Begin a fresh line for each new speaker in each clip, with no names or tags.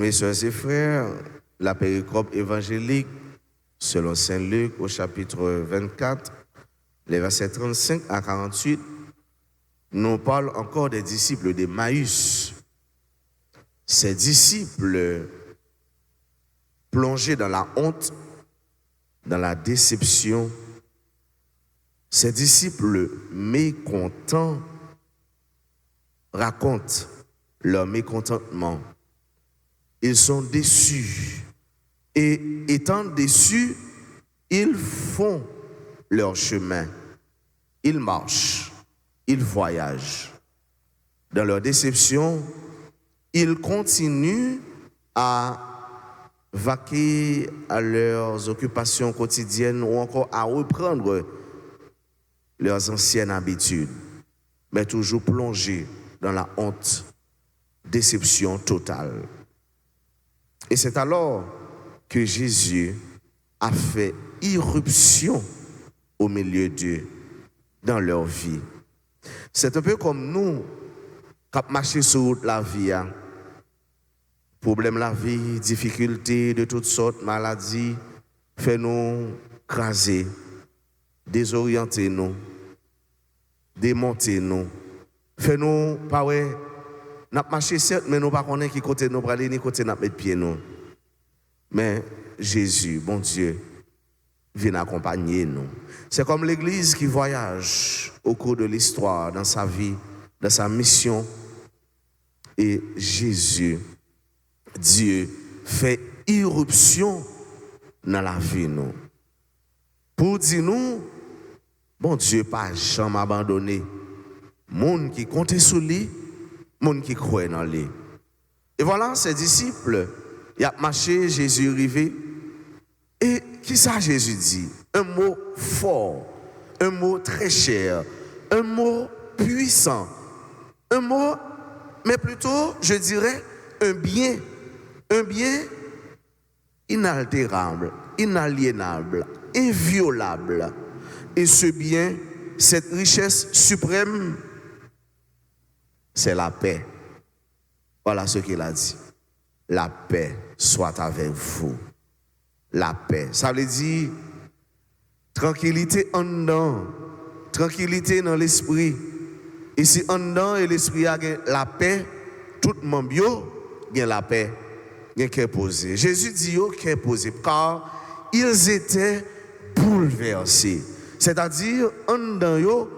Mes soeurs et frères, la péricope évangélique, selon Saint Luc, au chapitre 24, les versets 35 à 48, nous parle encore des disciples d'Emmaüs. Ces disciples plongés dans la honte, dans la déception, ces disciples mécontents racontent leur mécontentement. Ils sont déçus. Et étant déçus, ils font leur chemin. Ils marchent, ils voyagent. Dans leur déception, ils continuent à vaquer à leurs occupations quotidiennes ou encore à reprendre leurs anciennes habitudes, mais toujours plongés dans la honte, déception totale. Et c'est alors que Jésus a fait irruption au milieu d'eux, dans leur vie. C'est un peu comme nous, qui marchons sur la vie. Problème la vie, difficultés de toutes sortes, maladies, fait nous craser, désorienter nous, démonter nous, fait nous, pas ouais, n'a marché certes, mais nous pas connaître qui côté nous aller ni côté n'a mettre pied nous. Mais Jésus, bon Dieu, vient accompagner nous. C'est comme l'Église qui voyage au cours de l'histoire, dans sa vie, dans sa mission. Et Jésus, Dieu, fait irruption dans la vie nous. Pour dire nous, bon Dieu, pas jamais abandonné. Monde qui compte sur lui, monde qui croit dans lui. Et voilà, ses disciples, il a marché, Jésus arrivé. Et qui ça Jésus dit? Un mot fort, un mot très cher, un mot puissant, un mot, mais plutôt, je dirais, un bien inaltérable, inaliénable, inviolable. Et ce bien, cette richesse suprême, c'est la paix. Voilà ce qu'il a dit. La paix soit avec vous. La paix. Ça veut dire tranquillité en dedans, tranquillité dans l'esprit. Et si en dedans et l'esprit a la paix, tout le monde a la paix, a cœur posé. Jésus dit yo cœur posé car ils étaient bouleversés. C'est-à-dire en dedans yo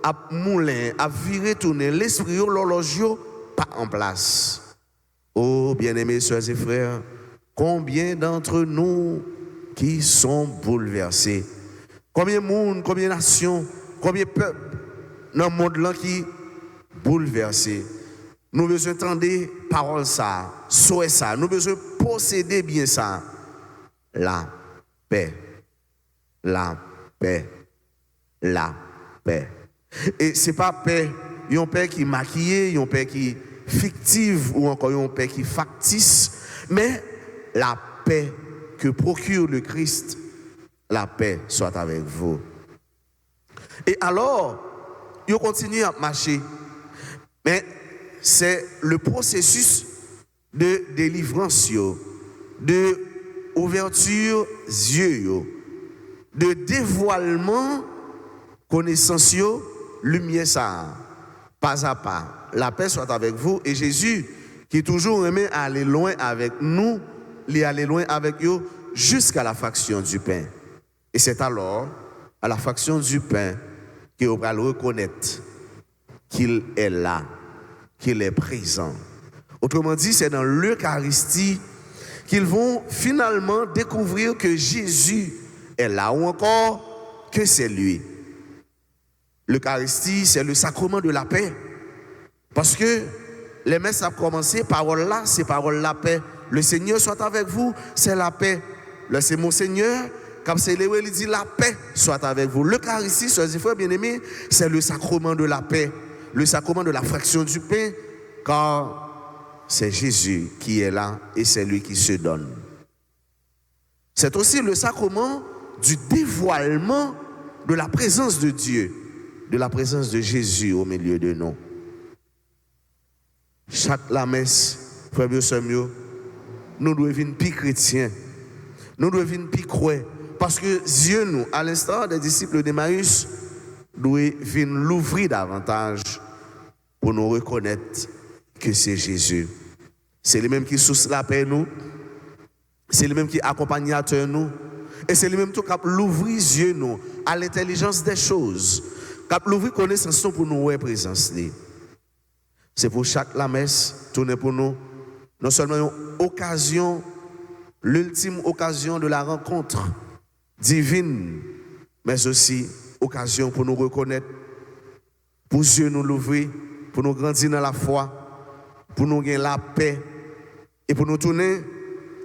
a moulin, a viré tourner l'esprit yo, l'horloge yo pas en place. Oh, bien-aimés sœurs et frères, combien d'entre nous qui sont bouleversés? Combien de monde, combien de nations, combien de peuples dans le monde là qui bouleversés? Nous besoin entendre parole ça, souhait ça, nous besoin posséder bien ça. La paix, la paix, la paix. Et c'est pas paix, une paix qui est maquillée, une paix qui fictive ou encore une paix qui factice, mais la paix que procure le Christ, la paix soit avec vous. Et alors, ils continuent à marcher, mais c'est le processus de délivrance, de ouverture yeux, de dévoilement connaissance, lumière ça, pas à pas. La paix soit avec vous. Et Jésus, qui toujours aimé aller loin avec nous, il aller loin avec eux jusqu'à la fraction du pain. Et c'est alors, à la fraction du pain, qu'il va le reconnaître qu'il est là, qu'il est présent. Autrement dit, c'est dans l'Eucharistie qu'ils vont finalement découvrir que Jésus est là, ou encore que c'est lui. L'Eucharistie, c'est le sacrement de la paix. Parce que les messes ont commencé, parole là, c'est parole la paix. Le Seigneur soit avec vous, c'est la paix. Là, c'est mon Seigneur, comme c'est Léo, il dit la paix soit avec vous. L'Eucharistie, soeurs et frères bien-aimés, c'est le sacrement de la paix, le sacrement de la fraction du pain, car c'est Jésus qui est là et c'est lui qui se donne. C'est aussi le sacrement du dévoilement de la présence de Dieu, de la présence de Jésus au milieu de nous. Chaque la messe, frère mieux, nous devons venir plus chrétiens. Nous devons venir plus croire. Parce que Dieu, nous, à l'instar des disciples d'Emmaüs, doit venir l'ouvrir davantage pour nous reconnaître que c'est Jésus. C'est lui-même qui source la paix nous. C'est lui-même qui accompagnateur nous. Et c'est lui-même qui a l'ouvrir les yeux nous à l'intelligence des choses. Qui a l'ouvrir connaissance pour nous ouais présence. C'est pour chaque la messe, tourner pour nous, non seulement une occasion, l'ultime occasion de la rencontre divine, mais aussi occasion pour nous reconnaître, pour Dieu nous l'ouvrir, pour nous grandir dans la foi, pour nous gagner la paix et pour nous tourner,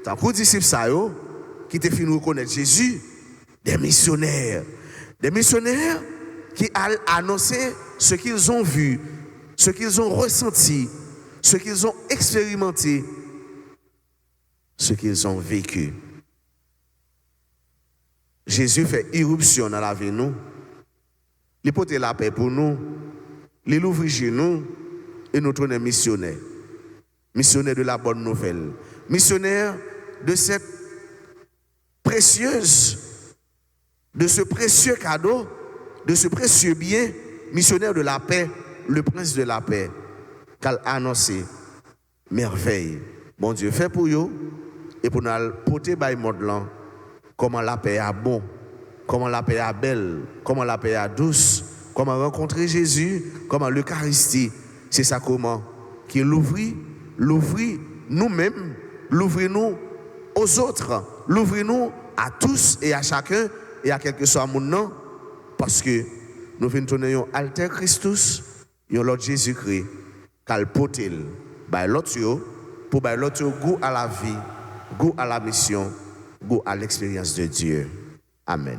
tant que disciples qui te fait nous reconnaître Jésus, des missionnaires qui ont annoncé ce qu'ils ont vu, ce qu'ils ont ressenti, ce qu'ils ont expérimenté, ce qu'ils ont vécu. Jésus fait irruption dans la vie nous. Il porte la paix pour nous. Il ouvre chez nous et nous tournons missionnaires. Missionnaires de la bonne nouvelle. Missionnaires de cette précieuse, de ce précieux cadeau, de ce précieux bien, missionnaire de la paix, le prince de la paix, qu'a annoncé merveille. Bon Dieu fait pour vous et pour nous porter par le monde là, comment la paix est bon, comment la paix est belle, comment la paix est douce, comment rencontrer Jésus, comment l'Eucharistie, c'est ça comment qui l'ouvrit nous-mêmes, l'ouvrir nous aux autres, l'ouvrir nous à tous et à chacun et à quel que soit mon nom, parce que nous venons tourner un alter Christus, un Lord Jésus-Christ, qu'al potel, by l'autre pour by l'autre goût à la vie, goût à la mission, goût à l'expérience de Dieu. Amen.